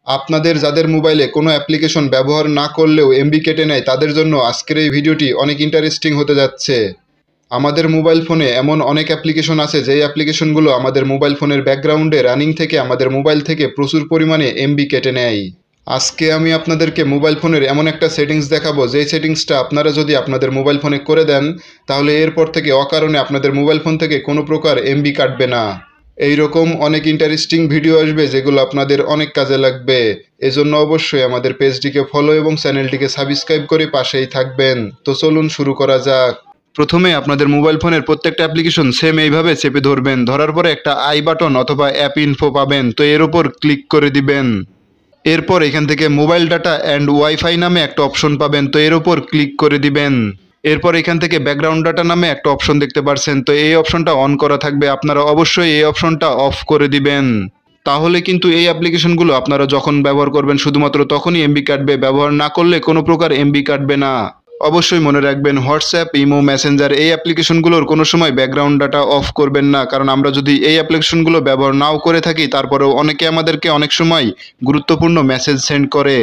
আপনাদের যাদের মোবাইলে কোনো অ্যাপ্লিকেশন ব্যবহার না করলেও এমবি কেটে নেয় তাদের জন্য আজকের এই ভিডিওটি অনেক ইন্টারেস্টিং হতে যাচ্ছে। আমাদের মোবাইল ফোনে এমন অনেক অ্যাপ্লিকেশন আছে যেই অ্যাপ্লিকেশনগুলো আমাদের মোবাইল ফোনের ব্যাকগ্রাউন্ডে রানিং থেকে আমাদের মোবাইল থেকে প্রচুর পরিমাণে এমবি কেটে নেয়। আজকে আমি আপনাদেরকে মোবাইল ফোনের এমন একটা সেটিংস দেখাবো যেই সেটিংসটা আপনারা যদি আপনাদের মোবাইল ফোনে করে দেন তাহলে এরপর থেকে অকারণে আপনাদের মোবাইল ফোন থেকে কোনো প্রকার এমবি কাটবে না। এই রকম অনেক ইন্টারেস্টিং ভিডিও আসবে যেগুলো আপনাদের অনেক কাজে লাগবে। এজন্য অবশ্যই আমাদের পেজটিকে ফলো এবং চ্যানেলটিকে সাবস্ক্রাইব করে পাশেই থাকবেন। তো চলুন শুরু করা যাক। প্রথমে আপনাদের মোবাইল ফোনের প্রত্যেকটা অ্যাপ্লিকেশন সেম এইভাবে চেপে ধরবেন। ধরার পরে একটা আই বাটন অথবা অ্যাপ ইনফো পাবেন, তো এর উপর ক্লিক করে দিবেন। এরপর এখান থেকে মোবাইল ডাটা অ্যান্ড ওয়াইফাই নামে একটা অপশন পাবেন, তো এর উপর ক্লিক করে দিবেন। এরপর এখান থেকে ব্যাকগ্রাউন্ড ডাটা নামে একটা অপশন দেখতে পারছেন, তো এই অপশনটা অন করা থাকবে। আপনারা অবশ্যই এই অপশনটা অফ করে দিবেন। তাহলে কিন্তু এই অ্যাপ্লিকেশনগুলো আপনারা যখন ব্যবহার করবেন শুধুমাত্র তখনই এমবি কাটবে, ব্যবহার না করলে কোনো প্রকার এমবি কাটবে না। অবশ্যই মনে রাখবেন হোয়াটসঅ্যাপ, ইমো, মেসেঞ্জার এই অ্যাপ্লিকেশনগুলোর কোনো সময় ব্যাকগ্রাউন্ড ডাটা অফ করবেন না, কারণ আমরা যদি এই অ্যাপ্লিকেশনগুলো ব্যবহার নাও করে থাকি তারপরেও অনেকে আমাদেরকে অনেক সময় গুরুত্বপূর্ণ মেসেজ সেন্ড করে।